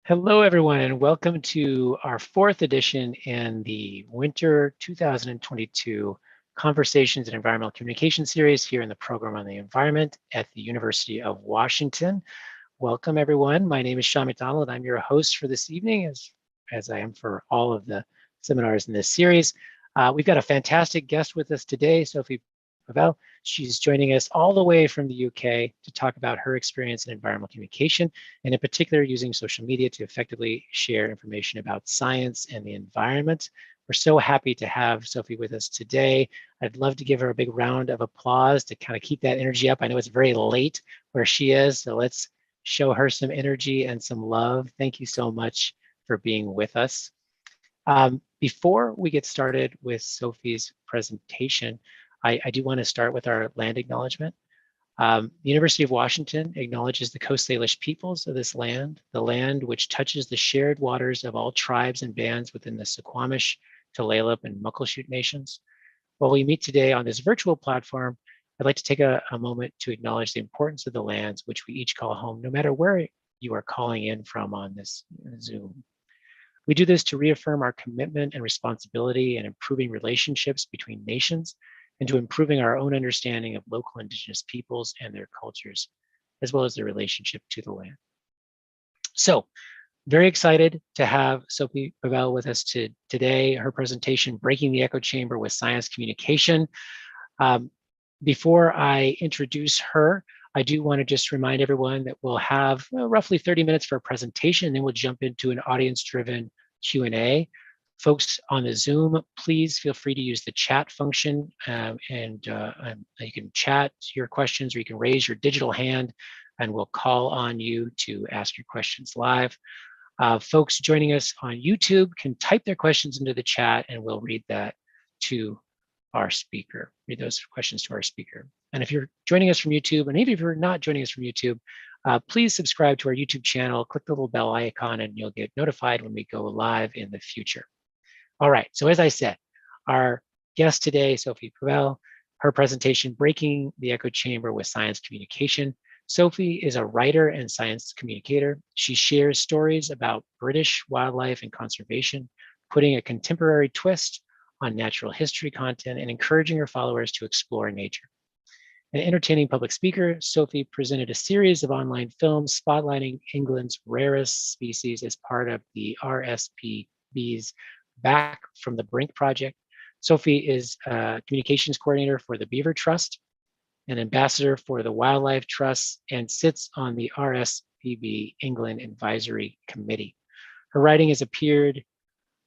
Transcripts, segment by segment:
Hello, everyone, and welcome to our fourth edition in the Winter 2022 Conversations in Environmental Communication series here in the Program on the Environment at the University of Washington. Welcome, everyone. My name is Sean McDonald. I'm your host for this evening, as I am for all of the seminars in this series. We've got a fantastic guest with us today, Sophie Pavelle. She's joining us all the way from the UK to talk about her experience in environmental communication, and in particular using social media to effectively share information about science and the environment. We're so happy to have Sophie with us today. I'd love to give her a big round of applause to kind of keep that energy up. I know it's very late where she is, so let's show her some energy and some love. Thank you so much for being with us. Before we get started with Sophie's presentation, I do want to start with our land acknowledgement. The University of Washington acknowledges the Coast Salish peoples of this land, the land which touches the shared waters of all tribes and bands within the Suquamish, Tulalip, and Muckleshoot nations. While we meet today on this virtual platform, I'd like to take a moment to acknowledge the importance of the lands which we each call home, no matter where you are calling in from on this Zoom. We do this to reaffirm our commitment and responsibility in improving relationships between nations and to improving our own understanding of local Indigenous peoples and their cultures, as well as their relationship to the land. So, very excited to have Sophie Pavel with us today. Her presentation, Breaking the Echo Chamber with Science Communication. Before I introduce her, I do want to just remind everyone that we'll have roughly 30 minutes for a presentation, and then we'll jump into an audience-driven Q&A. Folks on the Zoom, please feel free to use the chat function, and you can chat your questions, or you can raise your digital hand, and we'll call on you to ask your questions live. Folks joining us on YouTube can type their questions into the chat, and we'll read that to our speaker, read those questions to our speaker. And if you're joining us from YouTube, and even if you're not joining us from YouTube, please subscribe to our YouTube channel, click the little bell icon, and you'll get notified when we go live in the future. All right, so as I said, our guest today, Sophie Pavelle, her presentation, Breaking the Echo Chamber with Science Communication. Sophie is a writer and science communicator. She shares stories about British wildlife and conservation, putting a contemporary twist on natural history content and encouraging her followers to explore nature. An entertaining public speaker, Sophie presented a series of online films spotlighting England's rarest species as part of the RSPB's Back from the Brink project. Sophie is a communications coordinator for the Beaver Trust, an ambassador for the Wildlife Trust, and sits on the RSPB England Advisory Committee. Her writing has appeared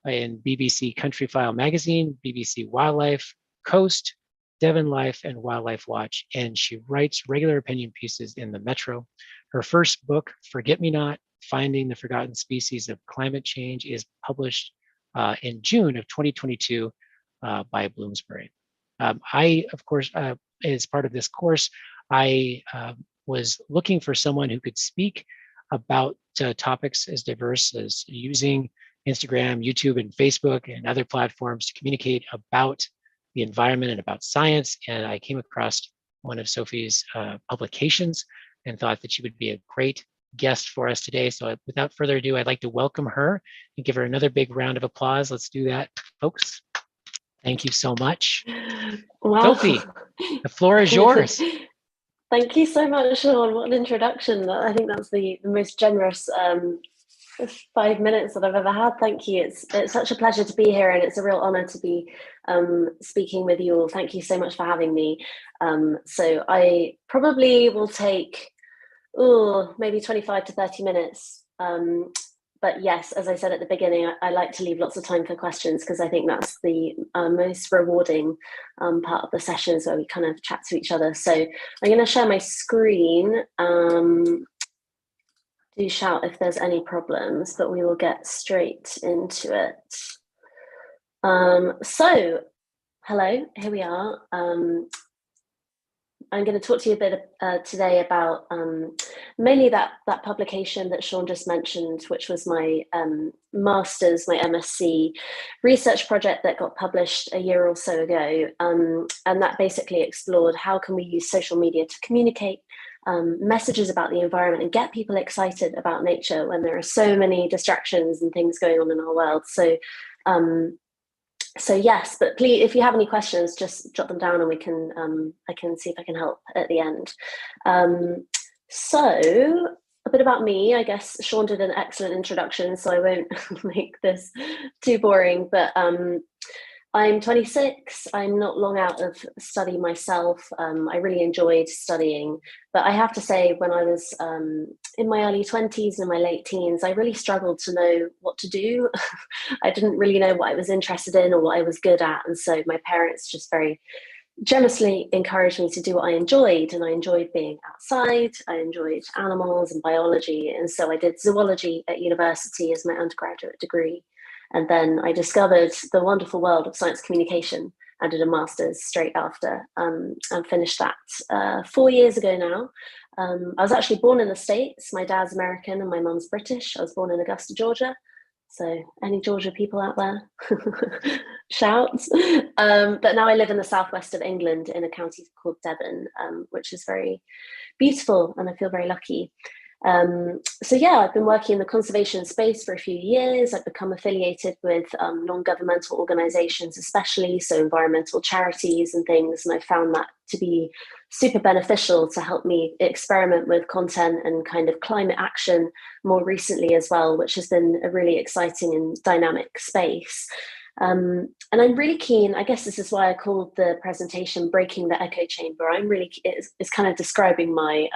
in BBC Countryfile Magazine, BBC Wildlife, Coast, Devon Life, and Wildlife Watch, and she writes regular opinion pieces in the Metro. Her first book, Forget Me Not, Finding the Forgotten Species of Climate Change, is published in June of 2022 by Bloomsbury. I, of course, as part of this course, I was looking for someone who could speak about topics as diverse as using Instagram, YouTube, and Facebook, and other platforms to communicate about the environment and about science. And I came across one of Sophie's publications and thought that she would be a great guest for us today. So without further ado, I'd like to welcome her and give her another big round of applause. Let's do that, folks. Thank you so much. Wow. Sophie, the floor is yours. Thank you so much, Sean. What an introduction. I think that's the most generous 5 minutes that I've ever had. Thank you. It's such a pleasure to be here, and it's a real honor to be speaking with you all. Thank you so much for having me. So I probably will take maybe 25 to 30 minutes. But yes, as I said at the beginning, I like to leave lots of time for questions because I think that's the most rewarding part of the sessions where we kind of chat to each other. So I'm going to share my screen. Do shout if there's any problems, but we will get straight into it. So, hello, here we are. I'm going to talk to you a bit today about mainly that publication that Sean just mentioned, which was my master's, my MSc research project that got published a year or so ago. And that basically explored how can we use social media to communicate messages about the environment and get people excited about nature when there are so many distractions and things going on in our world. So yes, but please, if you have any questions, just jot them down and we can I can see if I can help at the end. So a bit about me. I guess Sean did an excellent introduction, so I won't make this too boring, but I'm 26. I'm not long out of study myself. I really enjoyed studying, but I have to say, when I was in my early 20s and my late teens, I really struggled to know what to do. I didn't really know what I was interested in or what I was good at. And so my parents just very generously encouraged me to do what I enjoyed. And I enjoyed being outside. I enjoyed animals and biology. And so I did zoology at university as my undergraduate degree. And then I discovered the wonderful world of science communication and did a master's straight after, and finished that 4 years ago now. I was actually born in the States. My dad's American and my mum's British. I was born in Augusta, Georgia. So any Georgia people out there, shout. But now I live in the southwest of England in a county called Devon, which is very beautiful, and I feel very lucky. So yeah, I've been working in the conservation space for a few years. I've become affiliated with non-governmental organizations, especially, so environmental charities and things. And I found that to be super beneficial to help me experiment with content and kind of climate action more recently as well, which has been a really exciting and dynamic space. And I'm really keen, I guess this is why I called the presentation Breaking the Echo Chamber. It's kind of describing my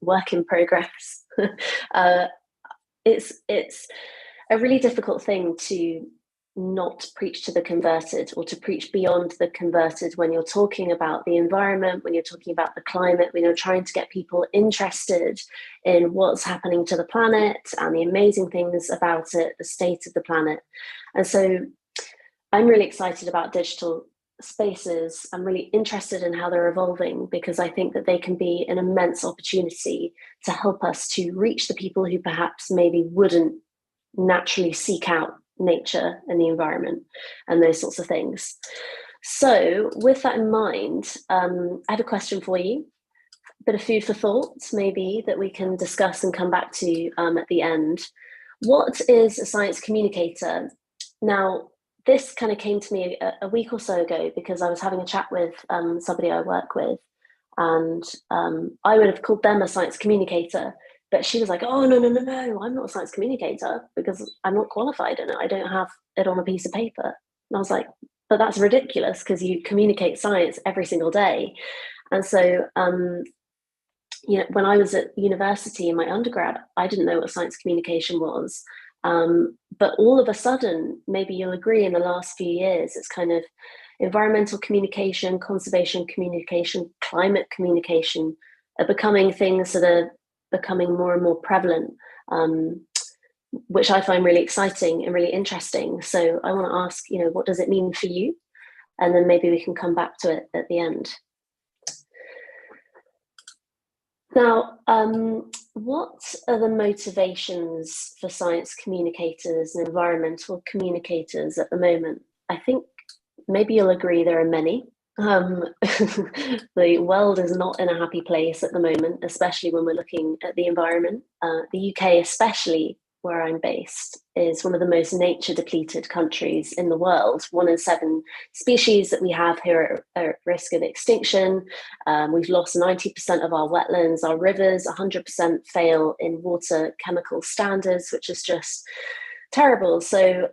work in progress. It's a really difficult thing to not preach to the converted, or to preach beyond the converted, when you're talking about the environment, when you're talking about the climate, when you're trying to get people interested in what's happening to the planet and the amazing things about it, the state of the planet. And so I'm really excited about digital spaces. I'm really interested in how they're evolving, because I think that they can be an immense opportunity to help us to reach the people who perhaps maybe wouldn't naturally seek out nature and the environment and those sorts of things. So with that in mind, I have a question for you, a bit of food for thought maybe that we can discuss and come back to at the end. What is a science communicator? Now, this kind of came to me a week or so ago, because I was having a chat with somebody I work with, and I would have called them a science communicator, but she was like, oh, no, I'm not a science communicator because I'm not qualified in it. I don't have it on a piece of paper. And I was like, but that's ridiculous, because you communicate science every single day. And so, when I was at university in my undergrad, I didn't know what science communication was. But all of a sudden, maybe you'll agree, in the last few years, it's kind of environmental communication, conservation communication, climate communication are becoming things that are becoming more and more prevalent, which I find really exciting and really interesting. So I want to ask, what does it mean for you? And then maybe we can come back to it at the end. Now, what are the motivations for science communicators and environmental communicators at the moment? I think maybe you'll agree there are many. The world is not in a happy place at the moment, especially when we're looking at the environment. The UK, especially where I'm based, is one of the most nature depleted countries in the world. 1 in 7 species that we have here are at risk of extinction. We've lost 90% of our wetlands, our rivers, 100% fail in water chemical standards, which is just terrible. So,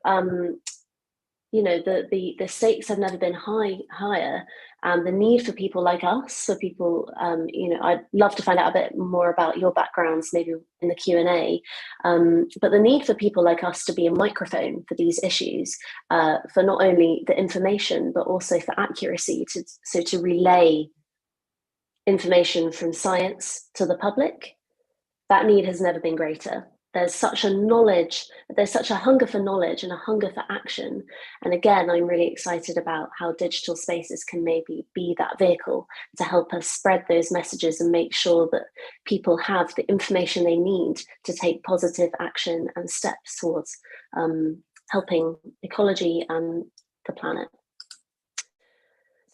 the stakes have never been higher, and the need for people like us, for people, I'd love to find out a bit more about your backgrounds, maybe in the Q&A, but the need for people like us to be a microphone for these issues, for not only the information, but also for accuracy, to relay information from science to the public, that need has never been greater. there's such a hunger for knowledge and a hunger for action. And again, I'm really excited about how digital spaces can maybe be that vehicle to help us spread those messages and make sure that people have the information they need to take positive action and steps towards helping ecology and the planet.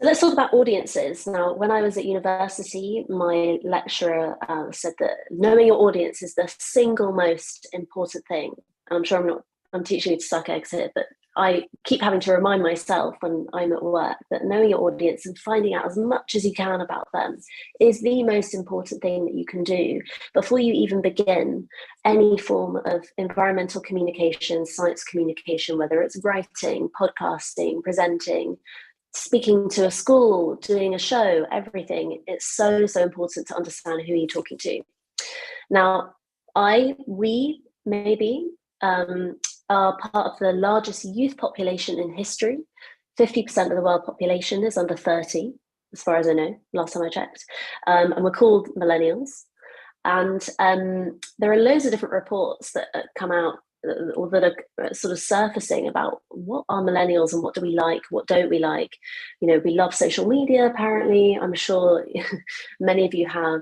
So let's talk about audiences. Now, when I was at university, my lecturer said that knowing your audience is the single most important thing. And I'm sure I'm teaching you to suck eggs here, but I keep having to remind myself when I'm at work that knowing your audience and finding out as much as you can about them is the most important thing that you can do before you even begin any form of environmental communication, science communication, whether it's writing, podcasting, presenting, speaking to a school, doing a show, everything. It's so important to understand who you're talking to. Now, we maybe are part of the largest youth population in history. 50% of the world population is under 30, as far as I know, last time I checked. And we're called millennials. And there are loads of different reports that come out or that are sort of surfacing about what are millennials and what do we like, what don't we like. You know, we love social media, apparently. I'm sure many of you have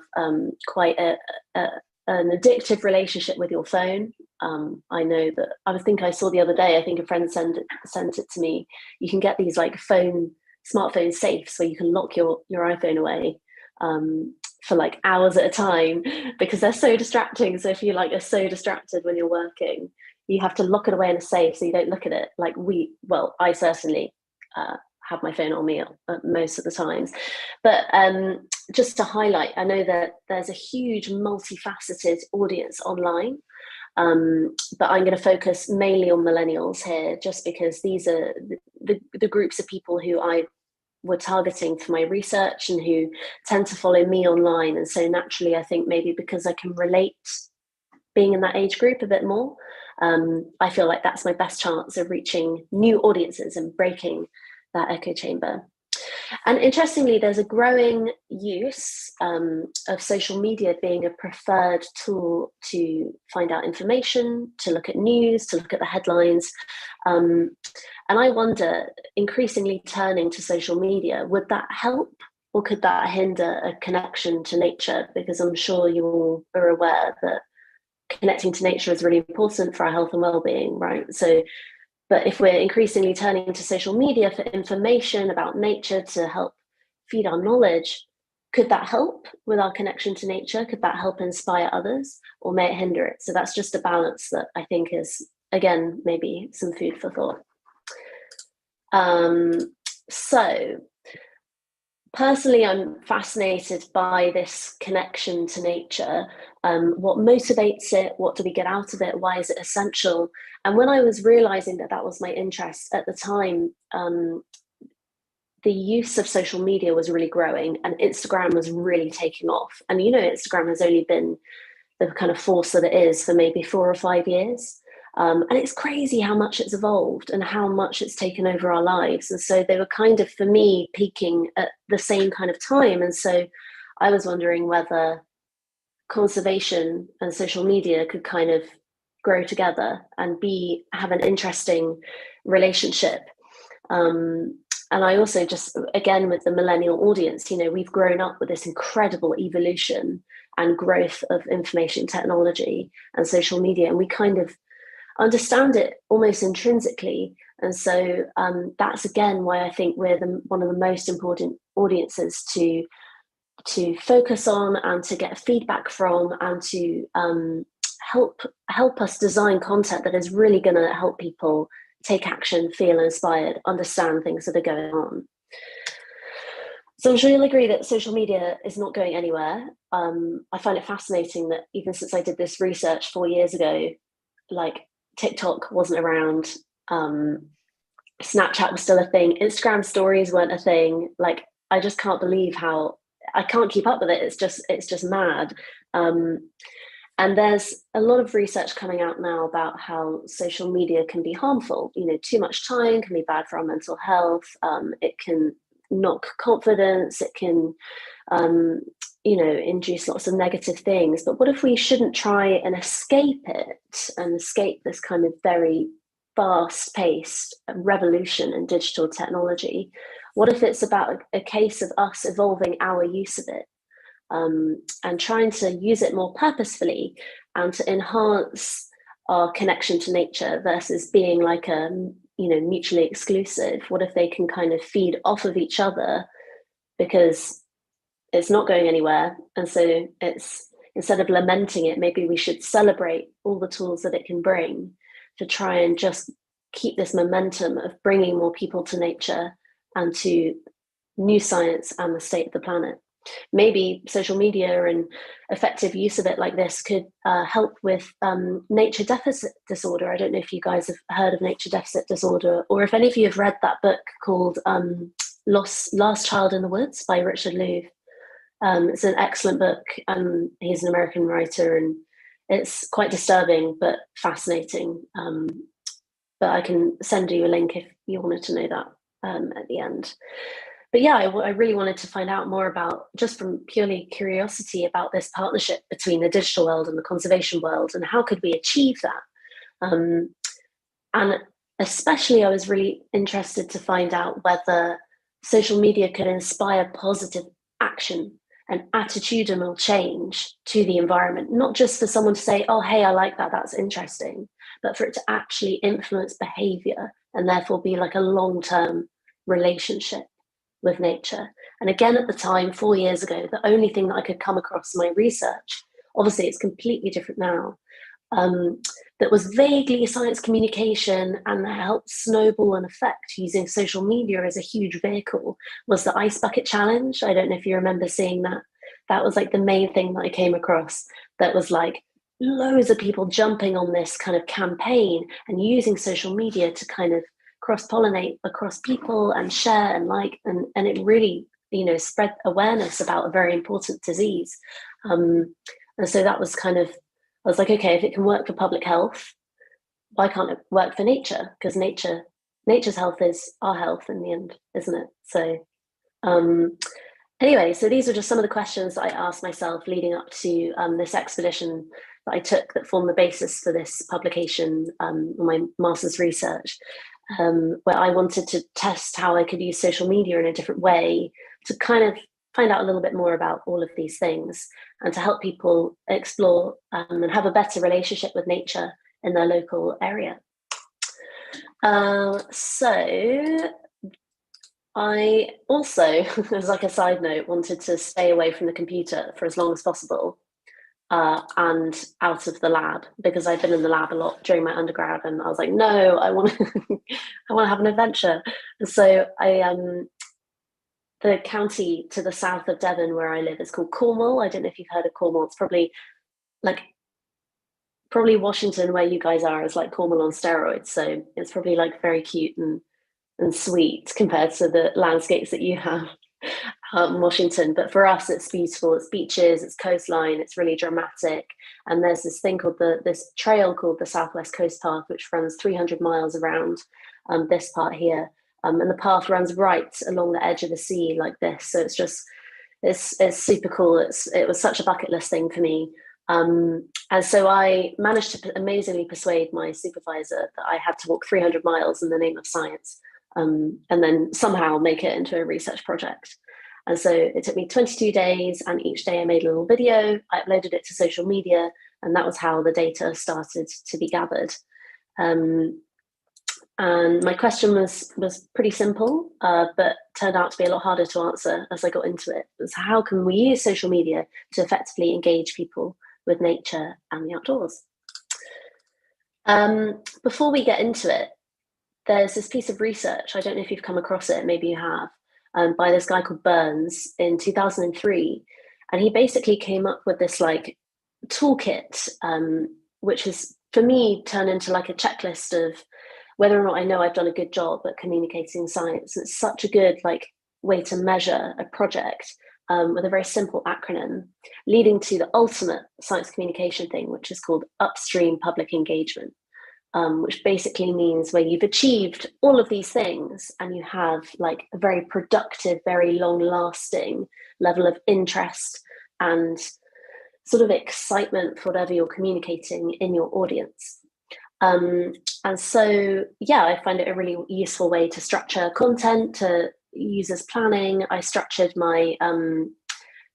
quite an addictive relationship with your phone. I know that I saw the other day, I think a friend sent it to me. You can get these like smartphone safes where you can lock your iPhone away for like hours at a time because they're so distracting. So if you like are so distracted when you're working, you have to lock it away in a safe so you don't look at it. Like I certainly have my phone on me most of the times. But just to highlight, I know that there's a huge multifaceted audience online. But I'm going to focus mainly on millennials here, just because these are the groups of people who I were targeting for my research and who tend to follow me online. And so naturally, I think maybe because I can relate being in that age group a bit more, I feel like that's my best chance of reaching new audiences and breaking that echo chamber. And interestingly, there's a growing use of social media being a preferred tool to find out information, to look at news, to look at the headlines. And I wonder, increasingly turning to social media, would that help or could that hinder a connection to nature? Because I'm sure you all are aware that connecting to nature is really important for our health and well-being, right? So, but if we're increasingly turning to social media for information about nature to help feed our knowledge, could that help with our connection to nature? Could that help inspire others, or may it hinder it? So that's just a balance that I think is, again, maybe some food for thought. So personally, I'm fascinated by this connection to nature. What motivates it? What do we get out of it? Why is it essential? And when I was realizing that that was my interest at the time, the use of social media was really growing and Instagram was really taking off. And you know, Instagram has only been the kind of force that it is for maybe 4 or 5 years. And it's crazy how much it's evolved and how much it's taken over our lives. And so they were kind of, for me, peaking at the same kind of time. And so I was wondering whether conservation and social media could kind of grow together and have an interesting relationship. And I also just, again, with the millennial audience, you know, we've grown up with this incredible evolution and growth of information technology and social media, and we kind of understand it almost intrinsically. And so that's, again, why I think we're one of the most important audiences to focus on and to get feedback from, and to help us design content that is really going to help people take action, feel inspired, understand things that are going on. So I'm sure you'll agree that social media is not going anywhere. I find it fascinating that even since I did this research 4 years ago, like TikTok wasn't around, Snapchat was still a thing, Instagram stories weren't a thing. Like, I just can't believe how I can't keep up with it. It's just mad. And there's a lot of research coming out now about how social media can be harmful. You know, too much time can be bad for our mental health. It can knock confidence. It can, induce lots of negative things. But what if we shouldn't try and escape it and escape this kind of very fast-paced revolution in digital technology? What if it's about a case of us evolving our use of it, and trying to use it more purposefully and to enhance our connection to nature versus being like a mutually exclusive? What if they can kind of feed off of each other, because it's not going anywhere? And so it's, instead of lamenting it, maybe we should celebrate all the tools that it can bring to try and just keep this momentum of bringing more people to nature and to new science and the state of the planet. Maybe social media and effective use of it like this could help with nature deficit disorder. I don't know if you guys have heard of nature deficit disorder, or if any of you have read that book called Last Child in the Woods by Richard Louv. It's an excellent book. He's an American writer, and it's quite disturbing but fascinating. But I can send you a link if you wanted to know that at the end. But yeah, I really wanted to find out more about, just from purely curiosity, about this partnership between the digital world and the conservation world, and how could we achieve that? And especially I was really interested to find out whether social media could inspire positive action and attitudinal change to the environment, not just for someone to say, oh, hey, I like that, that's interesting, but for it to actually influence behavior and therefore be like a long-term relationship with nature. And again, at the time, 4 years ago, the only thing that I could come across in my research, obviously it's completely different now, that was vaguely science communication and helped snowball an effect using social media as a huge vehicle, was the Ice Bucket Challenge. I don't know if you remember seeing that. That was like the main thing that I came across, that was like loads of people jumping on this kind of campaign and using social media to kind of cross-pollinate across people and share and like, and it really, spread awareness about a very important disease. And so that was kind of, I was like, okay, if it can work for public health, why can't it work for nature? Because nature's health is our health in the end, isn't it? So anyway, so these are just some of the questions that I asked myself leading up to this expedition that I took, that formed the basis for this publication, my master's research, where I wanted to test how I could use social media in a different way to kind of find out a little bit more about all of these things, and to help people explore and have a better relationship with nature in their local area. So I also, as like a side note, wanted to stay away from the computer for as long as possible, and out of the lab, because I've been in the lab a lot during my undergrad, and I was like, no, I want to have an adventure. And so the county to the south of Devon where I live is called Cornwall. I don't know if you've heard of Cornwall. It's probably Washington, where you guys are, is like Cornwall on steroids. So it's probably like very cute and sweet compared to the landscapes that you have in Washington. But for us, it's beautiful. It's beaches, it's coastline, it's really dramatic. And there's this thing called this trail called the Southwest Coast Path, which runs 300 miles around this part here. And the path runs right along the edge of the sea like this. So it's super cool. It was such a bucket list thing for me. And so I managed to amazingly persuade my supervisor that I had to walk 300 miles in the name of science, and then somehow make it into a research project. And so it took me 22 days, and each day I made a little video, I uploaded it to social media, and that was how the data started to be gathered. And my question was pretty simple, but turned out to be a lot harder to answer as I got into it. It was, how can we use social media to effectively engage people with nature and the outdoors? Before we get into it, there's this piece of research, I don't know if you've come across it, maybe you have, by this guy called Burns in 2003. And he basically came up with this like toolkit, which has, for me, turned into like a checklist of whether or not I know I've done a good job at communicating science. It's such a good like way to measure a project, with a very simple acronym, leading to the ultimate science communication thing, which is called Upstream public engagement, which basically means where you've achieved all of these things and you have like a very productive, very long lasting level of interest, and sort of excitement for whatever you're communicating in your audience. And so, yeah, I find it a really useful way to structure content, to use as planning. I structured my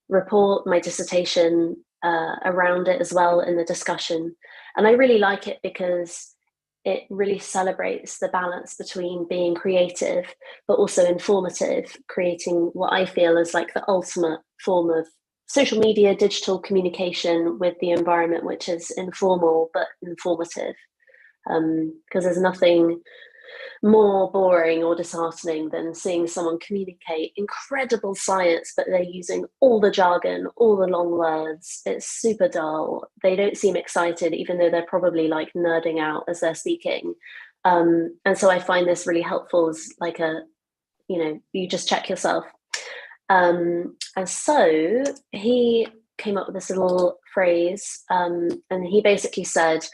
report, my dissertation around it as well in the discussion. And I really like it because it really celebrates the balance between being creative, but also informative, creating what I feel is like the ultimate form of social media, digital communication with the environment, which is informal but informative. Because there's nothing more boring or disheartening than seeing someone communicate incredible science, but they're using all the jargon, all the long words. It's super dull. They don't seem excited, even though they're probably like nerding out as they're speaking. And so I find this really helpful as like you just check yourself. And so he came up with this little phrase, and he basically said,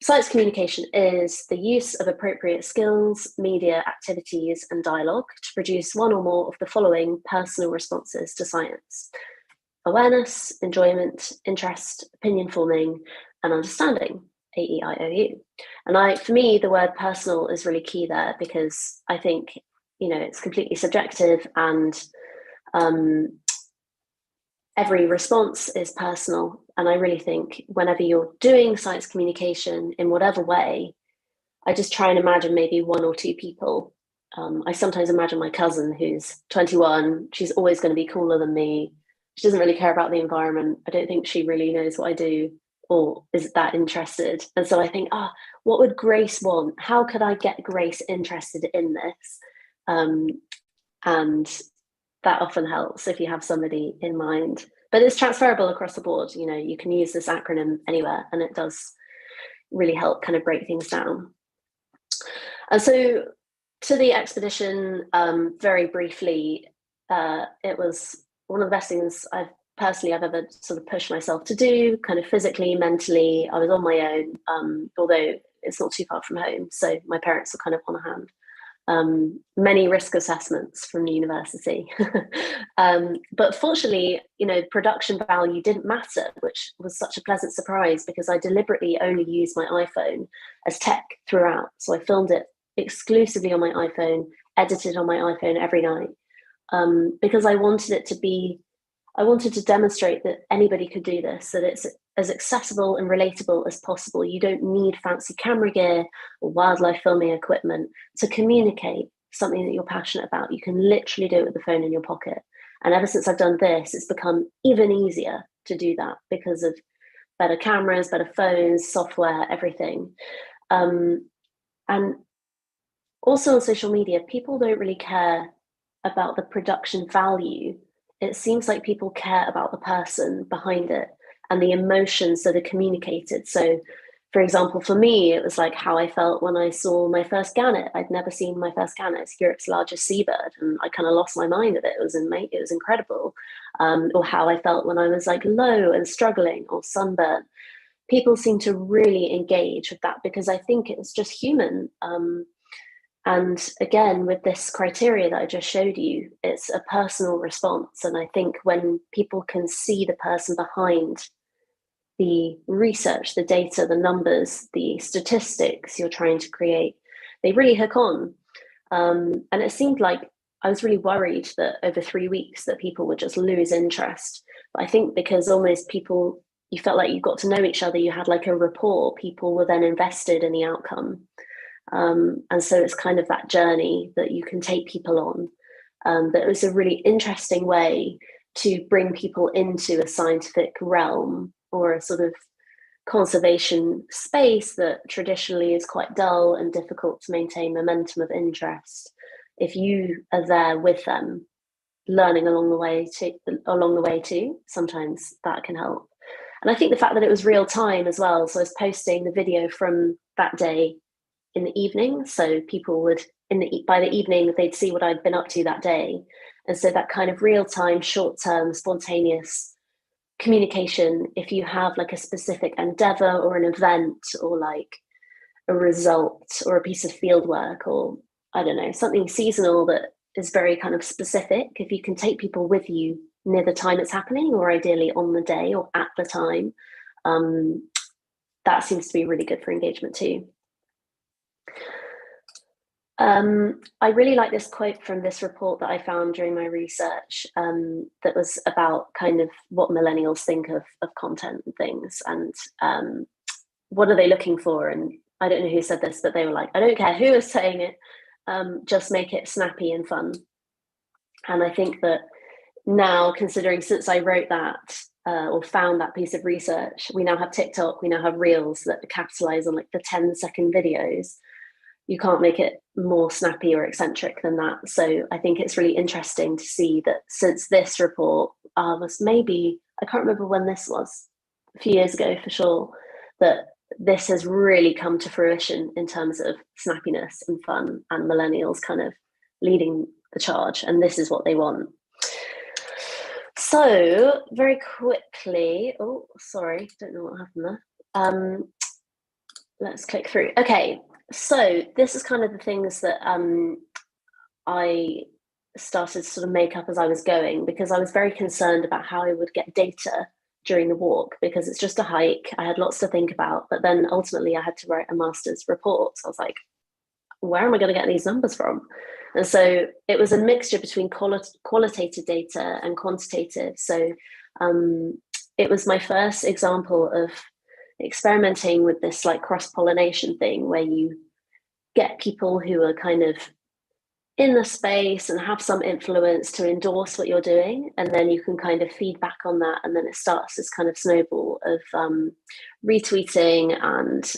science communication is the use of appropriate skills, media, activities, and dialogue to produce one or more of the following personal responses to science: awareness, enjoyment, interest, opinion forming, and understanding, AEIOU. And for me, the word personal is really key there, because I think, it's completely subjective, and every response is personal. And I really think whenever you're doing science communication in whatever way, I just try and imagine maybe one or two people. I sometimes imagine my cousin who's 21. She's always going to be cooler than me. She doesn't really care about the environment. I don't think she really knows what I do or is that interested. And so I think, what would Grace want? How could I get Grace interested in this? And that often helps if you have somebody in mind. But it's transferable across the board. You can use this acronym anywhere, and it does really help kind of break things down. And so to the expedition, very briefly, it was one of the best things I've ever sort of pushed myself to do, kind of physically, mentally. I was on my own, although it's not too far from home, so my parents were kind of on hand. Many risk assessments from university. But fortunately, production value didn't matter, which was such a pleasant surprise, because I deliberately only used my iPhone as tech throughout. So I filmed it exclusively on my iPhone, edited on my iPhone every night, because I wanted to demonstrate that anybody could do this, that it's as accessible and relatable as possible. You don't need fancy camera gear or wildlife filming equipment to communicate something that you're passionate about. You can literally do it with the phone in your pocket. And ever since I've done this, it's become even easier to do that because of better cameras, better phones, software, everything. And also on social media, people don't really care about the production value. It seems like people care about the person behind it and the emotions that are communicated. So, for example, for me, it was like how I felt when I saw my first gannet. I'd never seen my first gannet. It's Europe's largest seabird, and I kind of lost my mind at it. It was incredible. Or how I felt when I was like low and struggling or sunburnt. People seem to really engage with that because I think it's just human. And again, with this criteria that I just showed you, it's a personal response. And I think when people can see the person behind the research, the data, the numbers, the statistics you're trying to create, they really hook on. And it seemed like I was really worried that over 3 weeks that people would just lose interest. But I think because almost people, you felt like you got to know each other, you had like a rapport, people were then invested in the outcome. And so it's kind of that journey that you can take people on. That was a really interesting way to bring people into a scientific realm or a sort of conservation space that traditionally is quite dull and difficult to maintain momentum of interest. If you are there with them, learning along the way too, sometimes that can help. And I think the fact that it was real time as well. So I was posting the video from that day in the evening, so people would by the evening they'd see what I'd been up to that day. And so that kind of real time, short term, spontaneous communication, if you have like a specific endeavor or an event or like a result or a piece of field work or I don't know, something seasonal that is very kind of specific, if you can take people with you near the time it's happening, or ideally on the day or at the time. That seems to be really good for engagement too. I really like this quote from this report that I found during my research, that was about kind of what millennials think of content and things, and what are they looking for. And I don't know who said this, but they were like, I don't care who is saying it, just make it snappy and fun. And I think that now, considering since I wrote that, or found that piece of research, we now have TikTok, we now have Reels that capitalize on like the 10-second videos. You can't make it more snappy or eccentric than that. So I think it's really interesting to see that since this report was maybe, I can't remember when this was, a few years ago for sure, that this has really come to fruition in terms of snappiness and fun, and millennials kind of leading the charge, and this is what they want. So very quickly, oh, sorry, don't know what happened there. Let's click through. Okay, so this is kind of the things that I started to sort of make up as I was going, because I was very concerned about how I would get data during the walk, because it's just a hike. I had lots to think about, but then ultimately I had to write a master's report. So I was like, where am I going to get these numbers from? And so it was a mixture between qualitative data and quantitative. So it was my first example of experimenting with this like cross-pollination thing, where you get people who are kind of in the space and have some influence to endorse what you're doing, and then you can kind of feed back on that, and then it starts this kind of snowball of retweeting and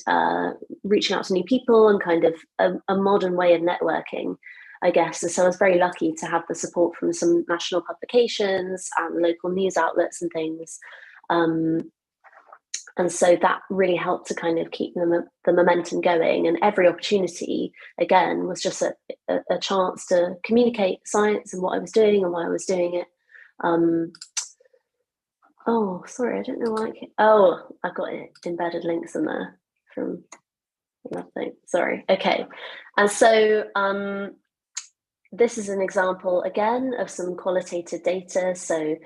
reaching out to new people, and kind of a modern way of networking, I guess. And so I was very lucky to have the support from some national publications and local news outlets and things. And so that really helped to kind of keep the momentum going. And every opportunity, again, was just a chance to communicate science and what I was doing and why I was doing it. Oh, sorry, I don't know why. I've got embedded links in there from nothing. Sorry. Okay. And so this is an example, again, of some qualitative data. So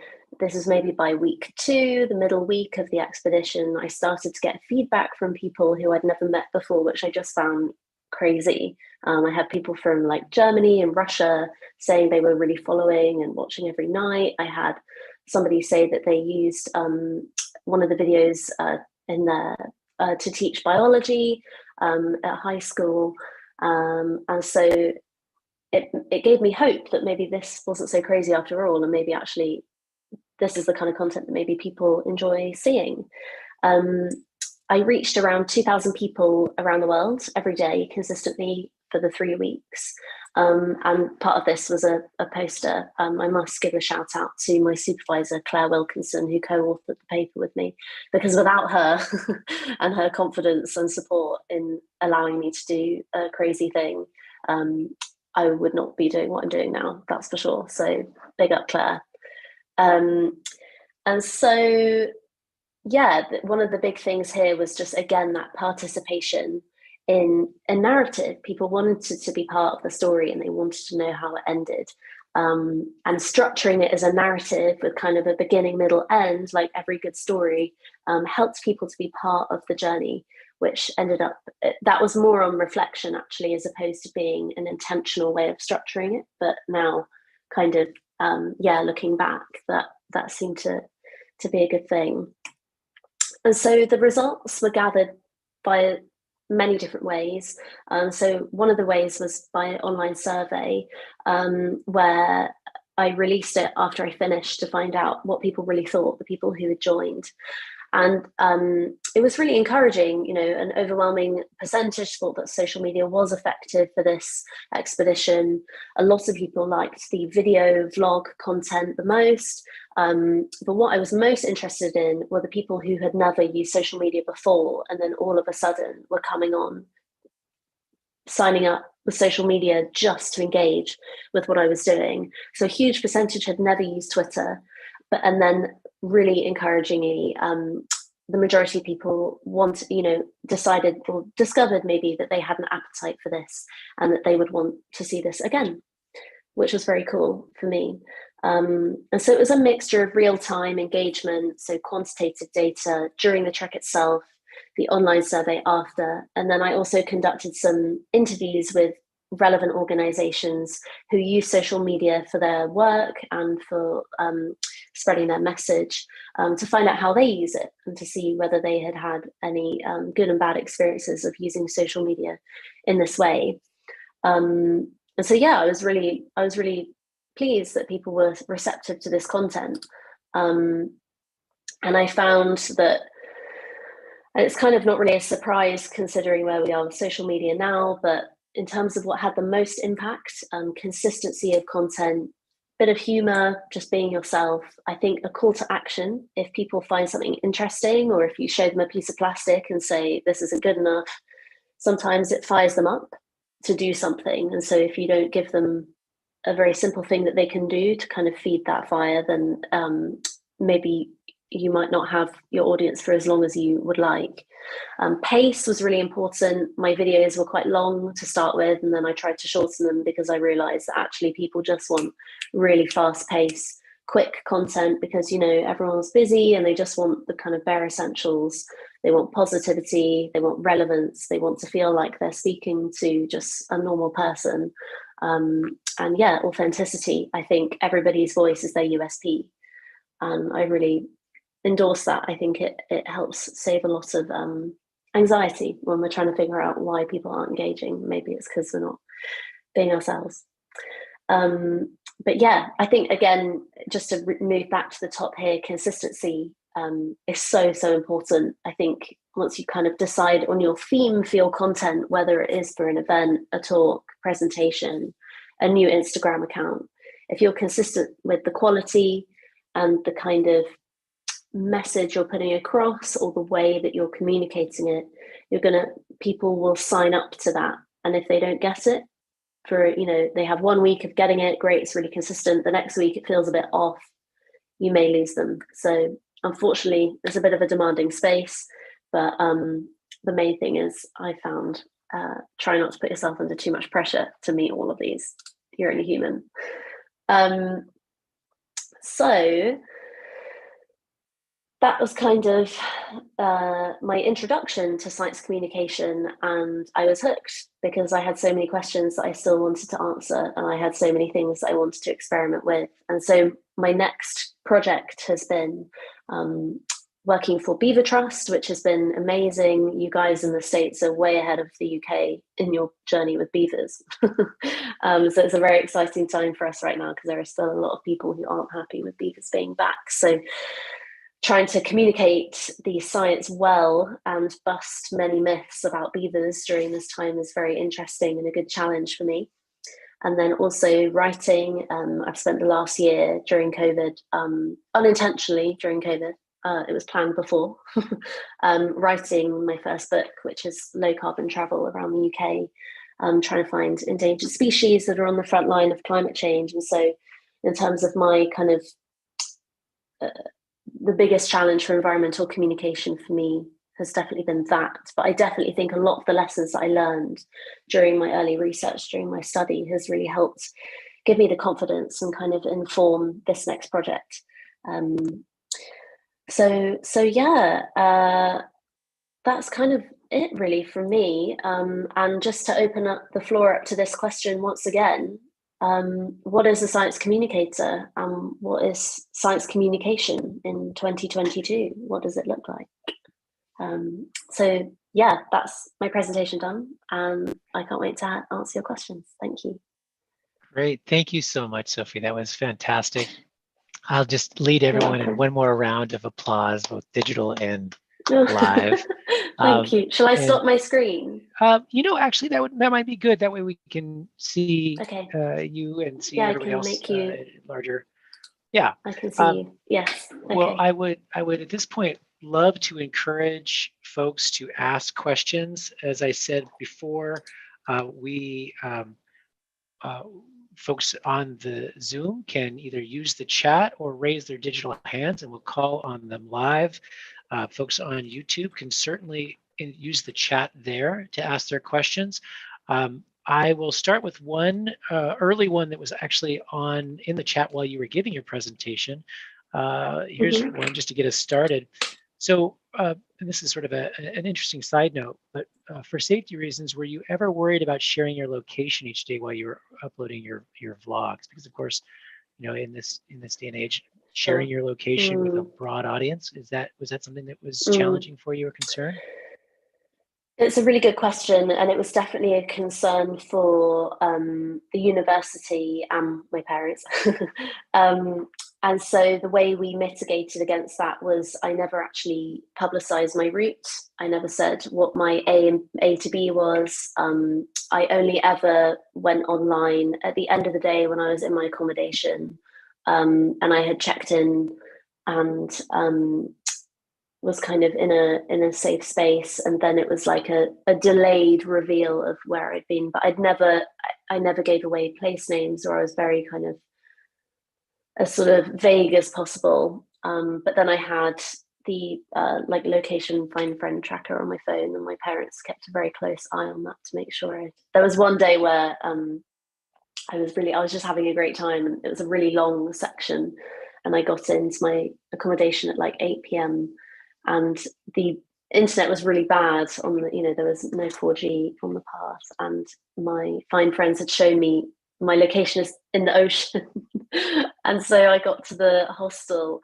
this is maybe by week 2, the middle week of the expedition. I started to get feedback from people who I'd never met before, which I just found crazy. I had people from like Germany and Russia saying they were really following and watching every night. I had somebody say that they used one of the videos in there to teach biology at high school. And so it gave me hope that maybe this wasn't so crazy after all, and maybe actually this is the kind of content that maybe people enjoy seeing. I reached around 2,000 people around the world every day consistently for the 3 weeks. And part of this was a poster. I must give a shout out to my supervisor, Claire Wilkinson, who co-authored the paper with me, because without her and her confidence and support in allowing me to do a crazy thing, I would not be doing what I'm doing now, that's for sure. So big up, Claire. And so, yeah, one of the big things here was just, again, that participation in a narrative. People wanted to be part of the story, and they wanted to know how it ended. And structuring it as a narrative with kind of a beginning, middle, end, like every good story, helped people to be part of the journey, which ended up, that was more on reflection actually, as opposed to being an intentional way of structuring it. But now kind of, looking back, that seemed to be a good thing. And so the results were gathered by many different ways. So one of the ways was by an online survey, where I released it after I finished to find out what people really thought, the people who had joined. And it was really encouraging. An overwhelming percentage thought that social media was effective for this expedition. A lot of people liked the video vlog content the most. But what I was most interested in were the people who had never used social media before, and then all of a sudden were coming on, signing up with social media just to engage with what I was doing. So a huge percentage had never used Twitter, and then really encouragingly, the majority of people decided or discovered maybe that they had an appetite for this, and that they would want to see this again, which was very cool for me. And so it was a mixture of real-time engagement, so quantitative data during the trek itself, the online survey after, and then I also conducted some interviews with relevant organizations who use social media for their work and for spreading their message, to find out how they use it and to see whether they had had any good and bad experiences of using social media in this way. And so, yeah, I was really pleased that people were receptive to this content. And I found that, and it's kind of not really a surprise considering where we are with social media now, but in terms of what had the most impact, consistency of content, bit of humor, just being yourself. I think a call to action, if people find something interesting, or if you show them a piece of plastic and say, this isn't good enough, sometimes it fires them up to do something. And so if you don't give them a very simple thing that they can do to kind of feed that fire, then maybe you might not have your audience for as long as you would like. Pace was really important. My videos were quite long to start with, and then I tried to shorten them because I realized that actually people just want really fast pace, quick content, because, you know, everyone's busy and they just want the kind of bare essentials. They want positivity, they want relevance, they want to feel like they're speaking to just a normal person. And yeah, authenticity. I think everybody's voice is their USP. And I really endorse that. I think it helps save a lot of anxiety when we're trying to figure out why people aren't engaging. Maybe it's because we're not being ourselves. But yeah, I think, again, just to move back to the top here, consistency is so important. I think once you kind of decide on your theme for your content, whether it is for an event, a talk, presentation, a new Instagram account, if you're consistent with the quality and the kind of message you're putting across, or the way that you're communicating it, people will sign up to that. And if they don't get it, for, you know, they have 1 week of getting it, great, it's really consistent. The next week it feels a bit off, you may lose them. So unfortunately, there's a bit of a demanding space, but the main thing is, I found, try not to put yourself under too much pressure to meet all of these. You're only human. So that was kind of my introduction to science communication, and I was hooked because I had so many questions that I still wanted to answer, and I had so many things that I wanted to experiment with. And so my next project has been working for Beaver Trust, which has been amazing. You guys in the States are way ahead of the UK in your journey with beavers. So it's a very exciting time for us right now, because there are still a lot of people who aren't happy with beavers being back. So trying to communicate the science well and bust many myths about beavers during this time is very interesting and a good challenge for me. And then also writing. I've spent the last year during COVID, unintentionally during COVID, it was planned before, writing my first book, which is low carbon travel around the UK, trying to find endangered species that are on the front line of climate change. And so in terms of my kind of the biggest challenge for environmental communication for me has definitely been that. But I definitely think a lot of the lessons that I learned during my early research, during my study, has really helped give me the confidence and kind of inform this next project. So yeah, that's kind of it really from me. And just to open up the floor up to this question once again, what is a science communicator? What is science communication in 2022? What does it look like? So yeah, that's my presentation done, and I can't wait to answer your questions. Thank you. Great. Thank you so much, Sophie. That was fantastic. I'll just lead everyone in one more round of applause, both digital and live. Thank you. Shall I stop my screen? You know, actually, that might be good. That way we can see you and see everybody else make you larger. Yeah, I can see you. Yes. Okay. Well, I would at this point love to encourage folks to ask questions. As I said before, folks on the Zoom can either use the chat or raise their digital hands, and we'll call on them live. Folks on YouTube can certainly use the chat there to ask their questions. I will start with one early one that was actually in the chat while you were giving your presentation. Here's one just to get us started. So, and this is sort of an interesting side note, but for safety reasons, were you ever worried about sharing your location each day while you were uploading your vlogs? Because of course, in this day and age, sharing your location with a broad audience, was that something that was challenging for you or concern? It's a really good question, and it was definitely a concern for the university and my parents. And so the way we mitigated against that was I never actually publicised my route. I never said what my A to B was. I only ever went online at the end of the day when I was in my accommodation, and I had checked in and was kind of in a safe space, and then it was like a delayed reveal of where I'd been. But I never gave away place names, or I was very kind of as sort of vague as possible. But then I had the like location find friend tracker on my phone, and my parents kept a very close eye on that to make sure. There was one day where I was just having a great time, and it was a really long section, and I got into my accommodation at like 8 p.m. and the internet was really bad on the, there was no 4G on the path, and my fine friends had shown me my location is in the ocean. And so I got to the hostel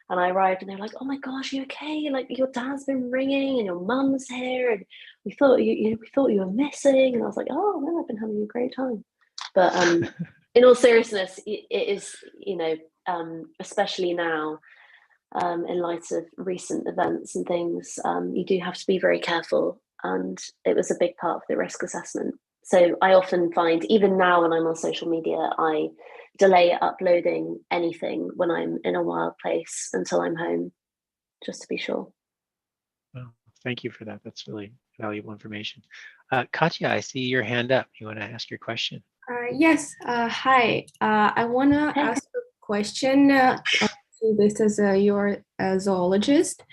and I arrived, and they were like, "Oh my gosh, you okay? Like, your dad's been ringing and your mum's here, and we thought you were missing." And I was like, "Oh no, I've been having a great time." But in all seriousness, it is, especially now, in light of recent events and things, you do have to be very careful, and it was a big part of the risk assessment. So I often find, even now when I'm on social media, I delay uploading anything when I'm in a wild place until I'm home, just to be sure. Well, thank you for that. That's really valuable information. Katya, I see your hand up. You want to ask your question? Yes. Hi. I want to ask a question to this as you're a zoologist.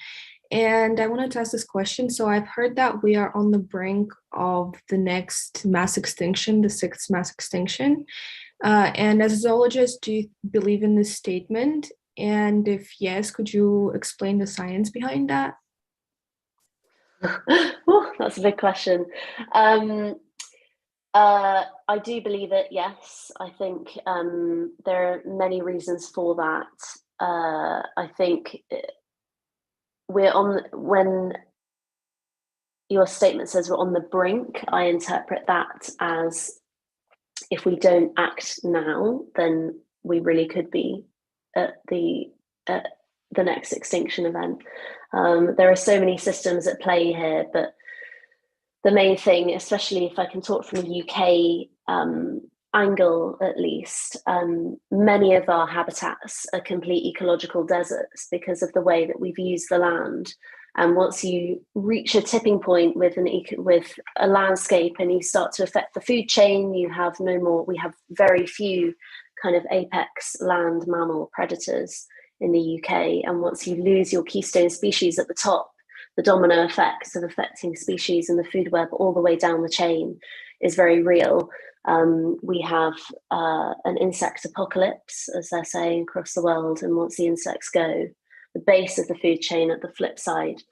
And I wanted to ask this question. So I've heard that we are on the brink of the next mass extinction, the sixth mass extinction. And as a zoologist, do you believe in this statement? And if yes, could you explain the science behind that? Oh, that's a big question. I do believe it, yes. I think there are many reasons for that. I think when your statement says we're on the brink, I interpret that as if we don't act now, then we really could be at the next extinction event. There are so many systems at play here, but the main thing, especially if I can talk from a UK angle at least, many of our habitats are complete ecological deserts because of the way that we've used the land. And once you reach a tipping point with a landscape and you start to affect the food chain, we have very few kind of apex land mammal predators in the UK. And once you lose your keystone species at the top, the domino effects of affecting species in the food web all the way down the chain is very real. We have an insect apocalypse, as they're saying, across the world. And once the insects go, the base of the food chain at the flip side,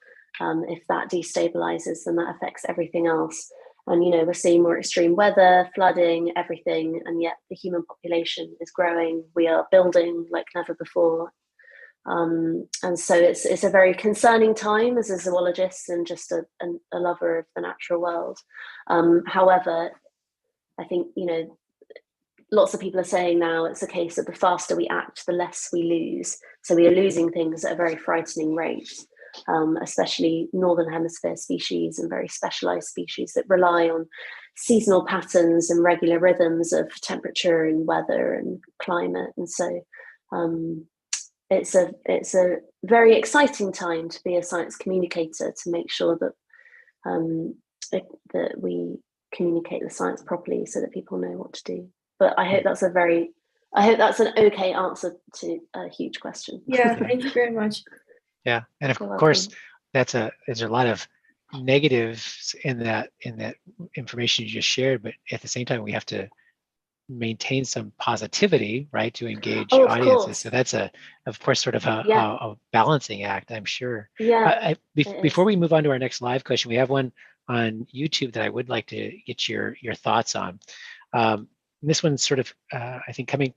if that destabilizes, then that affects everything else. And, we're seeing more extreme weather, flooding, everything. And yet the human population is growing. We are building like never before. And so it's a very concerning time as a zoologist and just a lover of the natural world. However, I think, lots of people are saying now it's a case of the faster we act, the less we lose. So we are losing things at a very frightening rate, especially Northern Hemisphere species and very specialized species that rely on seasonal patterns and regular rhythms of temperature and weather and climate. And so it's a very exciting time to be a science communicator, to make sure that that we communicate the science properly so that people know what to do. But I hope that's an okay answer to a huge question. Yeah, thank you very much. Yeah, and of course, there's a lot of negatives in that information you just shared, but at the same time, we have to maintain some positivity, right, to engage Oh, of audiences. course. So that's of course, sort of Yeah. a balancing act, I'm sure. Yeah. Before we move on to our next live question, we have one on YouTube that I would like to get your thoughts on. This one's sort of, I think, coming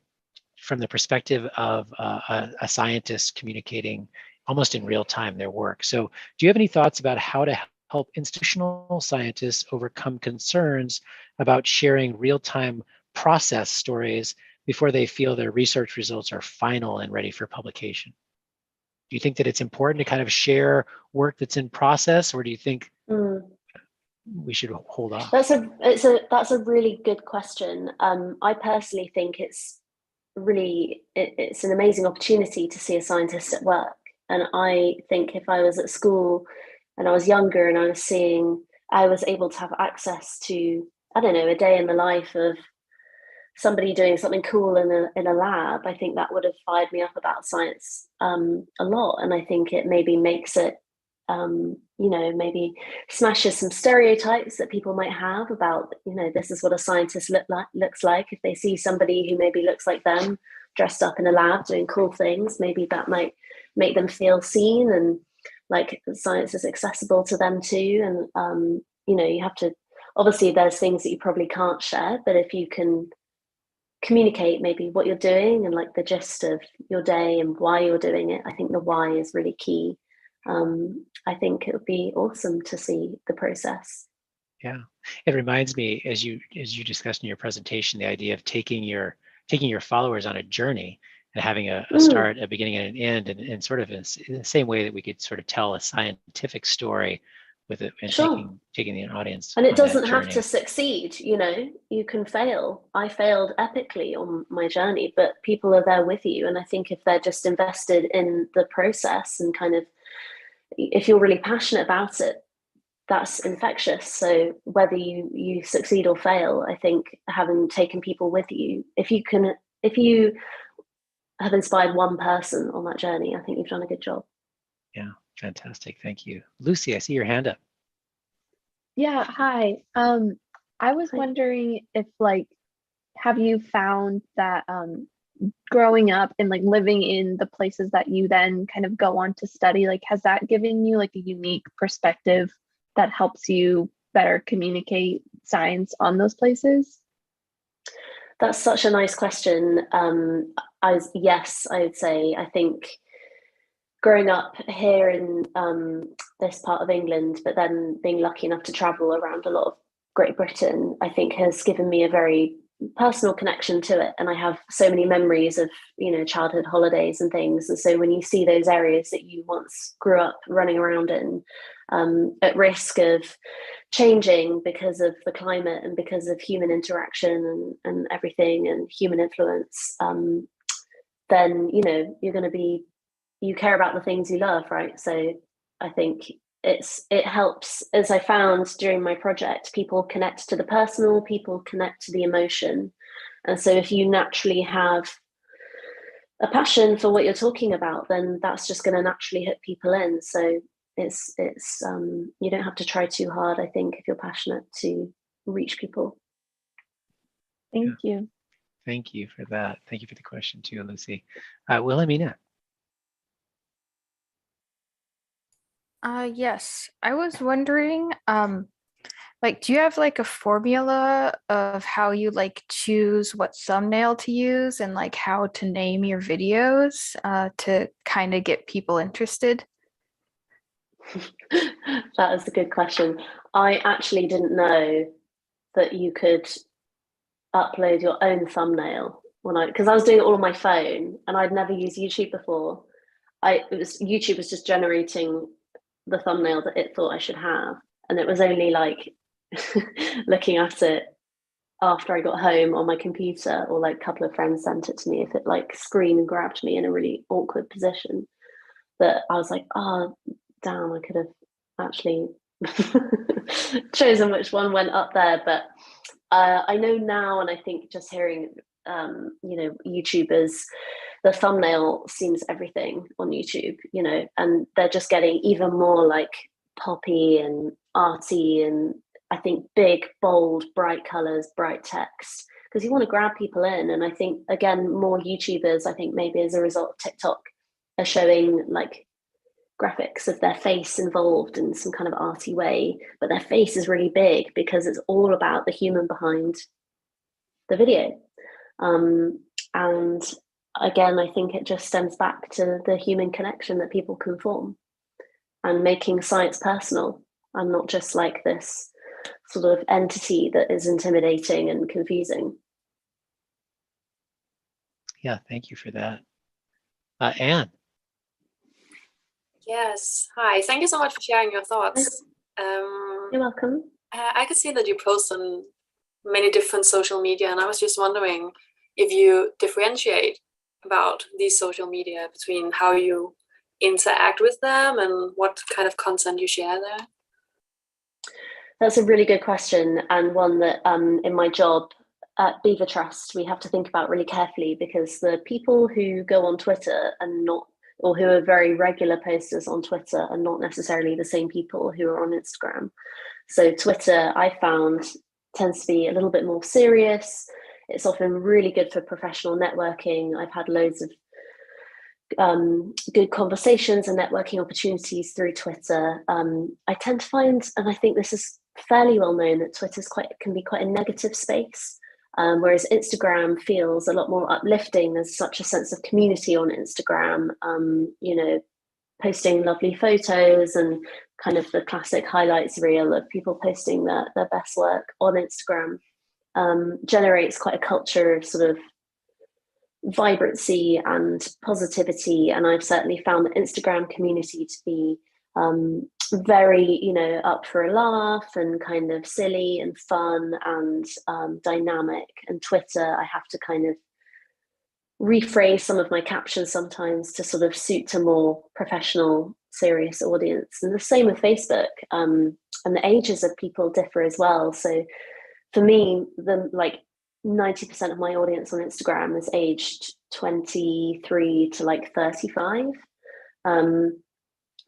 from the perspective of a scientist communicating almost in real time their work. So do you have any thoughts about how to help institutional scientists overcome concerns about sharing real-time process stories before they feel their research results are final and ready for publication? Do you think that it's important to kind of share work that's in process, or do you think we should hold off? That's a really good question. I personally think it's an amazing opportunity to see a scientist at work. And I think if I was at school and I was younger and I was able to have access to, I don't know, a day in the life of somebody doing something cool in a lab, I think that would have fired me up about science a lot. And I think it maybe makes it, maybe smashes some stereotypes that people might have about, this is what a scientist looks like. If they see somebody who maybe looks like them dressed up in a lab doing cool things, maybe that might make them feel seen and like science is accessible to them too. And, you have to, obviously there's things that you probably can't share, but if you can communicate maybe what you're doing and like the gist of your day and why you're doing it, I think the why is really key. I think it would be awesome to see the process. Yeah, it reminds me, as you discussed in your presentation, the idea of taking your followers on a journey and having a start, a beginning, and an end, and sort of in the same way that we could sort of tell a scientific story with it, and sure. taking the audience. And it doesn't have to succeed, you can fail. I failed epically on my journey, but people are there with you. And I think if they're just invested in the process and kind of, if you're really passionate about it, that's infectious. So whether you succeed or fail, I think having taken people with you, if you have inspired one person on that journey, I think you've done a good job. Yeah, fantastic. Thank you. Lucy, I see your hand up. Yeah, hi. I was wondering if have you found that growing up and living in the places that you then kind of go on to study, has that given you a unique perspective that helps you better communicate science on those places? That's such a nice question. Yes, I would say. I think growing up here in this part of England, but then being lucky enough to travel around a lot of Great Britain, I think has given me a very personal connection to it. And I have so many memories of, childhood holidays and things. And so when you see those areas that you once grew up running around in, at risk of changing because of the climate and because of human interaction and everything and human influence, then, you're going to be, you care about the things you love, right? So I think it helps, as I found during my project, people connect to the personal, people connect to the emotion. And so if you naturally have a passion for what you're talking about, then that's just going to naturally hook people in. So it's you don't have to try too hard, I think, if you're passionate, to reach people. Thank you. Thank you for that. Thank you for the question too, Lucy. Wilhelmina. Yes, I was wondering, do you have a formula of how you choose what thumbnail to use and how to name your videos to kind of get people interested? That is a good question. I actually didn't know that you could upload your own thumbnail because I was doing it all on my phone and I'd never used YouTube before. YouTube was just generating the thumbnail that it thought I should have, and it was only looking at it after I got home on my computer, or a couple of friends sent it to me, if it screen grabbed me in a really awkward position, that I was like, oh damn, I could have actually chosen which one went up there. But I know now, and I think just hearing YouTubers, the thumbnail seems everything on YouTube, and they're just getting even more poppy and arty, and I think big, bold, bright colors, bright text, because you want to grab people in. And I think, again, more YouTubers, I think maybe as a result of TikTok, are showing like graphics of their face involved in some kind of arty way, but their face is really big because it's all about the human behind the video. And again, I think it just stems back to the human connection that people can form, and making science personal and not just like this sort of entity that is intimidating and confusing. Yeah, thank you for that. Anne. Yes, hi. Thank you so much for sharing your thoughts. You're welcome. I could see that you post on many different social media, and I was just wondering if you differentiate about these social media between how you interact with them and what kind of content you share there. That's a really good question, and one that in my job at Beaver Trust, we have to think about really carefully, because the people who go on Twitter and not, or who are very regular posters on Twitter, are not necessarily the same people who are on Instagram. So Twitter, I found, tends to be a little bit more serious. It's often really good for professional networking. I've had loads of good conversations and networking opportunities through Twitter. I tend to find, and I think this is fairly well known, that Twitter's can be quite a negative space, whereas Instagram feels a lot more uplifting. There's such a sense of community on Instagram, you know, posting lovely photos and kind of the classic highlights reel of people posting their best work on Instagram, generates quite a culture of sort of vibrancy and positivity. And I've certainly found the Instagram community to be very, you know, up for a laugh and kind of silly and fun and dynamic. And Twitter, I have to kind of rephrase some of my captions sometimes to sort of suit a more professional, serious audience. And the same with Facebook. And the ages of people differ as well. So for me, the 90% of my audience on Instagram is aged 23 to like 35.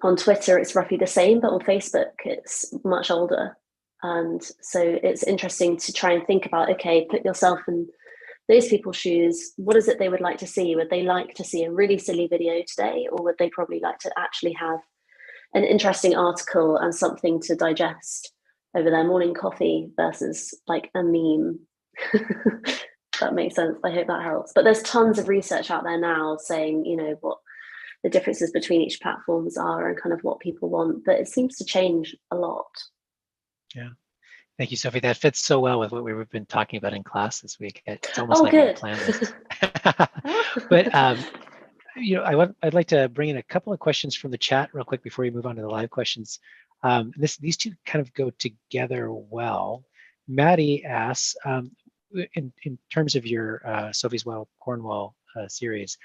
On Twitter, it's roughly the same, but on Facebook, it's much older. And so it's interesting to try and think about, okay, put yourself in those people's shoes. What is it they would like to see? Would they like to see a really silly video today, or would they probably like to actually have an interesting article and something to digest over their morning coffee versus like a meme? That makes sense. I hope that helps. But there's tons of research out there now saying, you know, what the differences between each platforms are and kind of what people want. But it seems to change a lot. Yeah. Thank you, Sophie. That fits so well with what we've been talking about in class this week. It's almost like a plan list. But you know, I'd like to bring in a couple of questions from the chat real quick before we move on to the live questions. These two kind of go together well. Maddie asks, in terms of your Sophie's Wild Cornwall series,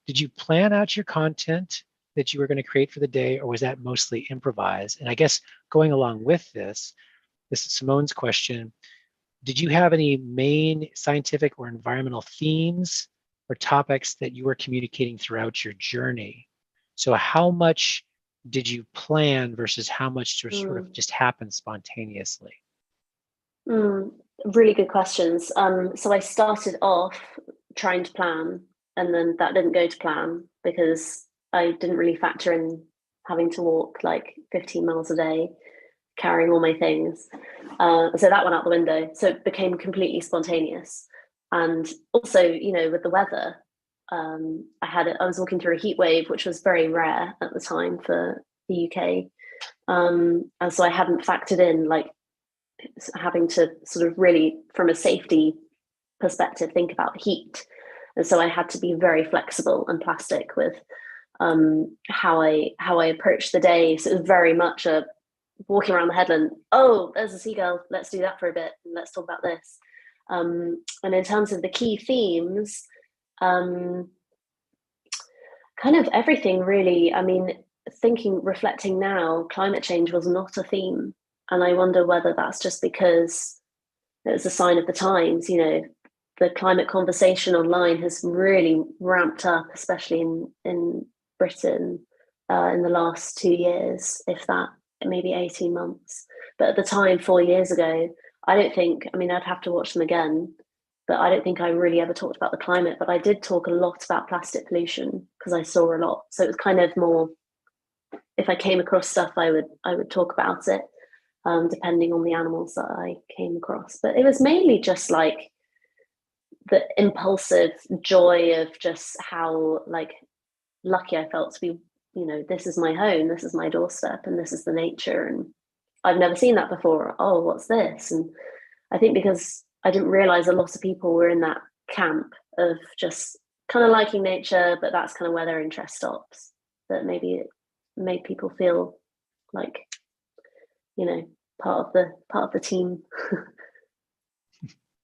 did you plan out your content that you were going to create for the day, or was that mostly improvised? And I guess going along with this is Simone's question. Did you have any main scientific or environmental themes or topics that you were communicating throughout your journey? So how much did you plan versus how much sort of just happened spontaneously? Really good questions. So I started off trying to plan, and then that didn't go to plan because I didn't really factor in having to walk like 15 miles a day, carrying all my things. So that went out the window. So it became completely spontaneous. And also, you know, with the weather, I was walking through a heat wave, which was very rare at the time for the UK. And so I hadn't factored in like having to sort of really, from a safety perspective, think about heat. And so I had to be very flexible and plastic with how I approached the day. So it was very much a walking around the headland. Oh, there's a seagull. Let's do that for a bit. And let's talk about this. And in terms of the key themes, kind of everything really. I mean, reflecting now, climate change was not a theme. And I wonder whether that's just because it was a sign of the times. You know, the climate conversation online has really ramped up, especially in Britain, in the last 2 years, if maybe 18 months. But at the time, 4 years ago, I don't think, I mean, I'd have to watch them again, but I don't think I really ever talked about the climate. But I did talk a lot about plastic pollution because I saw a lot. So it was kind of more, if I came across stuff, I would talk about it, depending on the animals that I came across. But it was mainly just like the impulsive joy of just how like lucky I felt to be, you know, this is my home, this is my doorstep, and this is the nature, and I've never seen that before. Oh, what's this? And I think because I didn't realize a lot of people were in that camp of just kind of liking nature, but that's kind of where their interest stops. That maybe it made people feel like, you know, part of the team.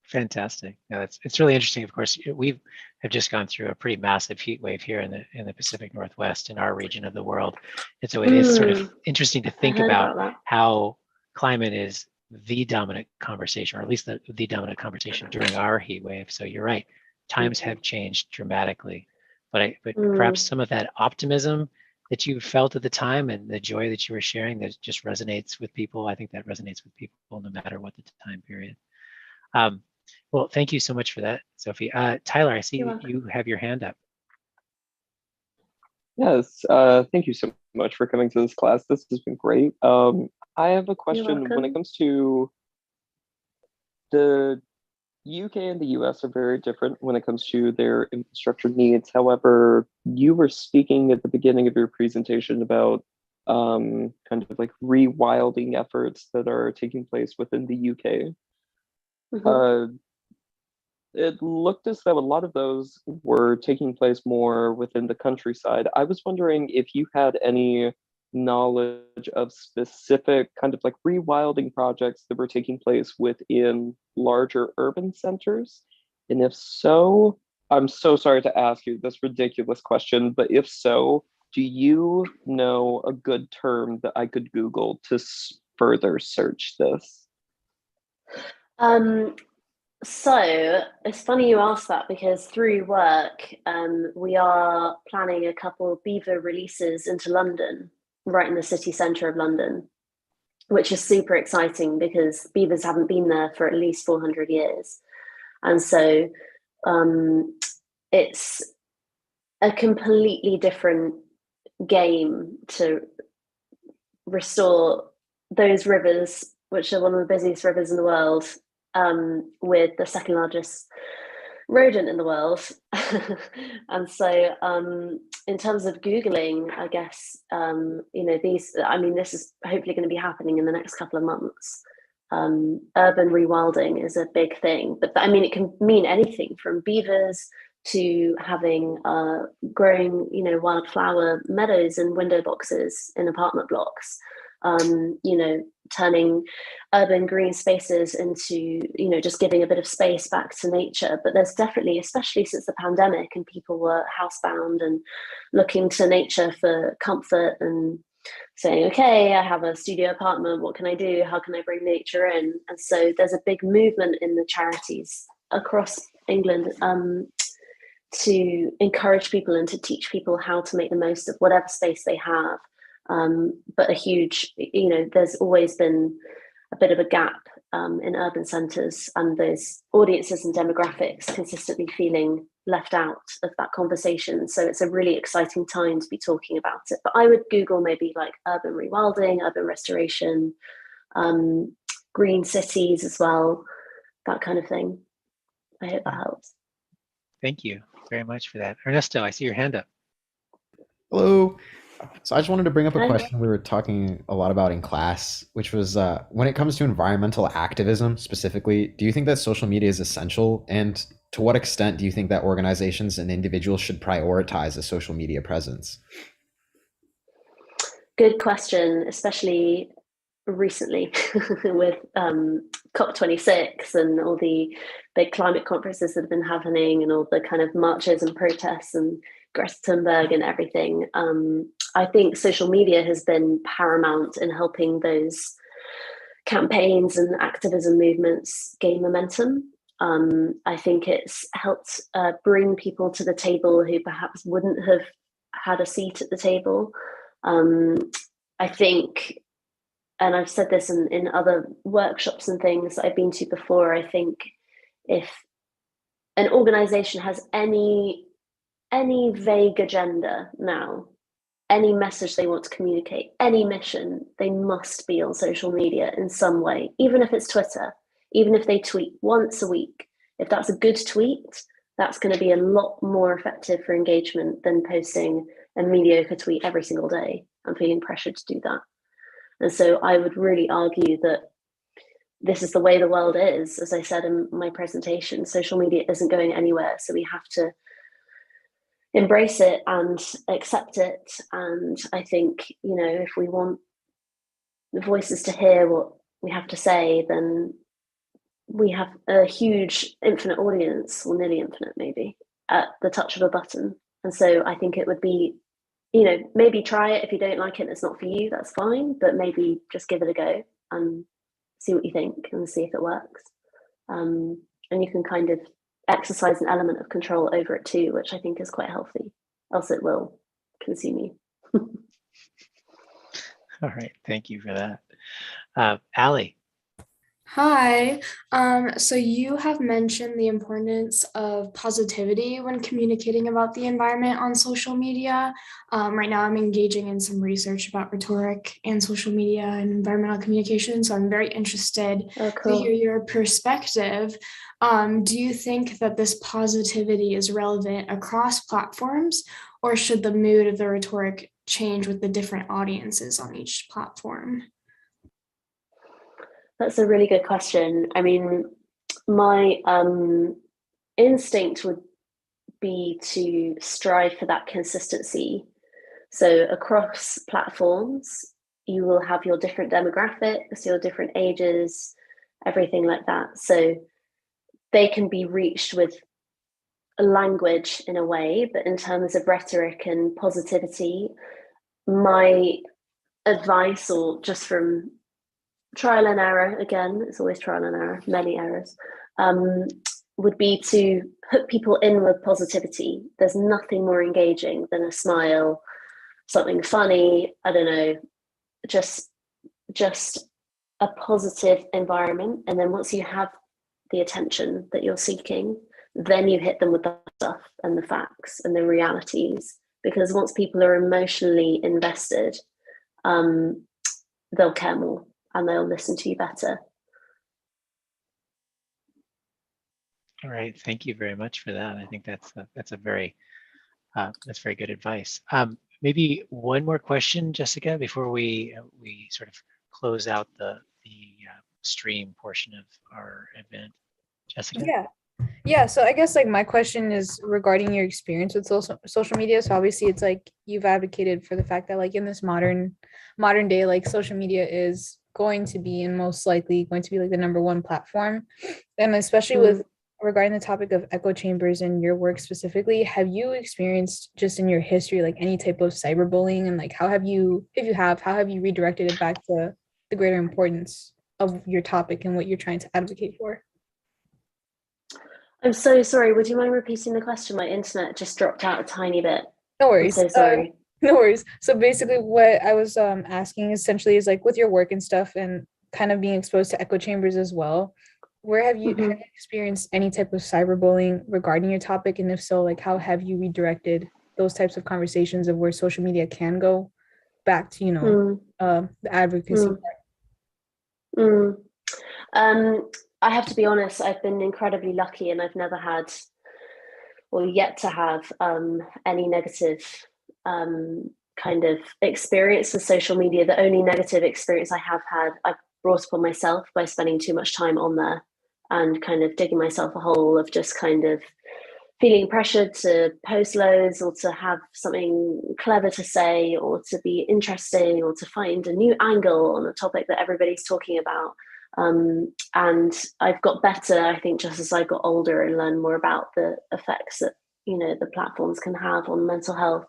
Fantastic. Yeah, it's really interesting. Of course, we have just gone through a pretty massive heat wave here in the Pacific Northwest in our region of the world, and so it is sort of interesting to think about how climate is the dominant conversation, or at least the dominant conversation during our heat wave. So you're right, times have changed dramatically, but perhaps some of that optimism that you felt at the time and the joy that you were sharing that just resonates with people. I think that resonates with people no matter what the time period. Well, thank you so much for that, Sophie. Tyler, I see you have your hand up. Yes, thank you so much for coming to this class. This has been great. I have a question when it comes to the UK and the US are very different when it comes to their infrastructure needs. However, you were speaking at the beginning of your presentation about kind of like rewilding efforts that are taking place within the UK. It looked as though a lot of those were taking place more within the countryside. I was wondering if you had any knowledge of specific kind of like rewilding projects that were taking place within larger urban centers. And if so, I'm so sorry to ask you this ridiculous question, but if so, do you know a good term that I could Google to further search this? So it's funny you asked that, because through work, we are planning a couple of beaver releases into London, right in the city centre of London, which is super exciting because beavers haven't been there for at least 400 years. And so it's a completely different game to restore those rivers, which are one of the busiest rivers in the world, with the second largest rodent in the world. And so in terms of Googling, I guess, you know, this is hopefully going to be happening in the next couple of months. Urban rewilding is a big thing, but I mean, it can mean anything from beavers to having growing, you know, wildflower meadows and window boxes in apartment blocks. You know, turning urban green spaces into, you know, just giving a bit of space back to nature. But there's definitely, especially since the pandemic and people were housebound and looking to nature for comfort and saying, okay, I have a studio apartment, what can I do? How can I bring nature in? And so there's a big movement in the charities across England to encourage people and to teach people how to make the most of whatever space they have. But a huge, you know, there's always been a bit of a gap in urban centres, and those audiences and demographics consistently feeling left out of that conversation. So it's a really exciting time to be talking about it. But I would Google maybe like urban rewilding, urban restoration, green cities as well, that kind of thing. I hope that helps. Thank you very much for that. Ernesto, I see your hand up. Hello. So I just wanted to bring up a question we were talking a lot about in class, which was when it comes to environmental activism specifically, do you think that social media is essential? And to what extent do you think that organizations and individuals should prioritize a social media presence? Good question, especially recently with COP26 and all the big climate conferences that have been happening and all the kind of marches and protests and Greta Thunberg and everything. I think social media has been paramount in helping those campaigns and activism movements gain momentum. I think it's helped bring people to the table who perhaps wouldn't have had a seat at the table. I think and I've said this in other workshops and things that I've been to before, I think if an organization has any vague agenda now, any message they want to communicate, any mission, they must be on social media in some way, even if it's Twitter, even if they tweet once a week. If that's a good tweet, that's going to be a lot more effective for engagement than posting a mediocre tweet every single day and feeling pressured to do that. And so I would really argue that this is the way the world is. As I said in my presentation, social media isn't going anywhere. So we have to embrace it and accept it. And I think, if we want the voices to hear what we have to say, then we have a huge infinite audience, or nearly infinite maybe, at the touch of a button. And so I think it would be, maybe try it. If you don't like it and it's not for you, that's fine, but maybe just give it a go and see what you think and see if it works. And you can kind of exercise an element of control over it too, which I think is quite healthy, else it will consume you. All right, thank you for that. Ali. Hi. So you have mentioned the importance of positivity when communicating about the environment on social media. Right now, I'm engaging in some research about rhetoric and social media and environmental communication. So I'm very interested to hear your perspective. Do you think that this positivity is relevant across platforms, or should the mood of the rhetoric change with the different audiences on each platform? That's a really good question. I mean, my instinct would be to strive for that consistency. So across platforms, you will have your different demographics, your different ages, everything like that. So they can be reached with a language in a way, but in terms of rhetoric and positivity, my advice, or just from trial and error, again, it's always trial and error, many errors, would be to hook people in with positivity. There's nothing more engaging than a smile, something funny, I don't know, just a positive environment. And then once you have the attention that you're seeking, then you hit them with the stuff and the facts and the realities. Because once people are emotionally invested, they'll care more and they'll listen to you better. All right, thank you very much for that. I think that's very good advice. Maybe one more question, Jessica, before we sort of close out the stream portion of our event. Jessica? Yeah. So I guess like my question is regarding your experience with social media. So obviously it's like you've advocated for the fact that like in this modern day, like social media is going to be and most likely going to be like the #1 platform. And especially with regarding the topic of echo chambers and your work specifically, have you experienced just in your history like any type of cyberbullying, and like how have you redirected it back to the greater importance of your topic and what you're trying to advocate for? I'm so sorry. Would you mind repeating the question? My internet just dropped out a tiny bit. No worries. I'm so sorry. No worries. So basically what I was asking essentially is like with your work and stuff and kind of being exposed to echo chambers as well, where have you experienced any type of cyberbullying regarding your topic? And if so, like how have you redirected those types of conversations of where social media can go back to, the advocacy part? I have to be honest, I've been incredibly lucky and I've never had or yet to have any negative kind of experience with social media. The only negative experience I have had, I brought upon myself by spending too much time on there and kind of digging myself a hole of just kind of feeling pressured to post loads or to have something clever to say or to be interesting or to find a new angle on a topic that everybody's talking about. And I've got better, I think, just as I got older and learned more about the effects that, the platforms can have on mental health,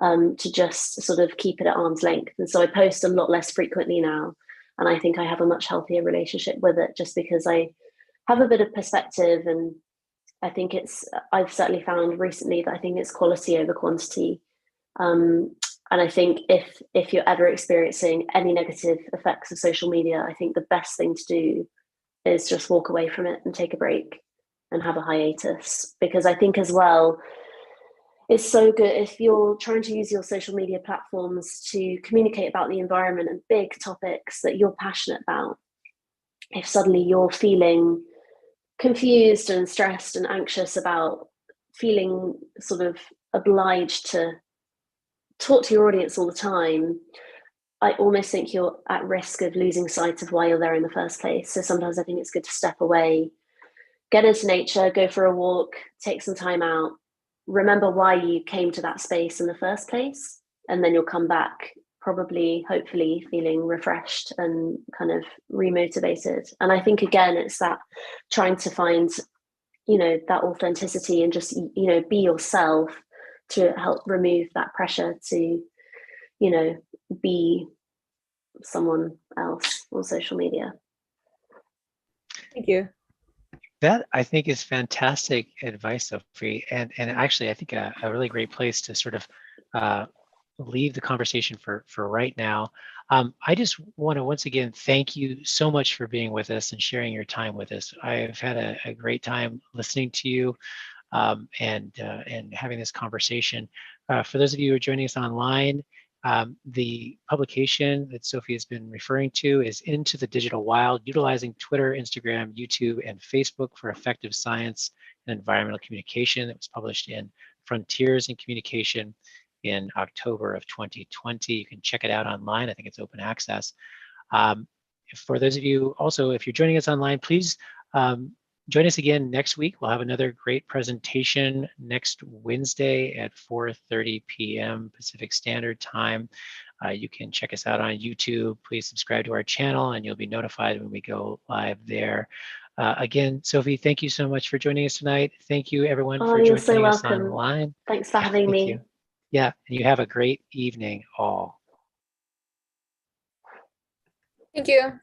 to just sort of keep it at arm's length. And so I post a lot less frequently now. And I think I have a much healthier relationship with it just because I have a bit of perspective. And I think I've certainly found recently that I think it's quality over quantity. And I think if you're ever experiencing any negative effects of social media, I think the best thing to do is just walk away from it and take a break and have a hiatus. Because I think as well, it's so good if you're trying to use your social media platforms to communicate about the environment and big topics that you're passionate about. If suddenly you're feeling confused and stressed and anxious about feeling sort of obliged to talk to your audience all the time, I almost think you're at risk of losing sight of why you're there in the first place. So sometimes I think it's good to step away, get into nature, go for a walk, take some time out, remember why you came to that space in the first place, and then you'll come back probably, hopefully, feeling refreshed and kind of remotivated. And I think, again, it's that trying to find, that authenticity and just, be yourself to help remove that pressure to, be someone else on social media. Thank you. That, I think, is fantastic advice, Sophie. And actually, I think a really great place to sort of leave the conversation for right now. I just want to once again thank you so much for being with us and sharing your time with us. I've had a great time listening to you and having this conversation. For those of you who are joining us online, the publication that Sophie has been referring to is Into the Digital Wild, utilizing Twitter, Instagram, YouTube, and Facebook for effective science and environmental communication. That was published in Frontiers in Communication in October of 2020. You can check it out online. I think it's open access. For those of you also, if you're joining us online, please join us again next week. We'll have another great presentation next Wednesday at 4:30 p.m. Pacific Standard Time. You can check us out on YouTube. Please subscribe to our channel and you'll be notified when we go live there. Again, Sophie, thank you so much for joining us tonight. Thank you, everyone, for You're joining so us welcome. online. Thanks for having me. You. Yeah, and you have a great evening all. Thank you.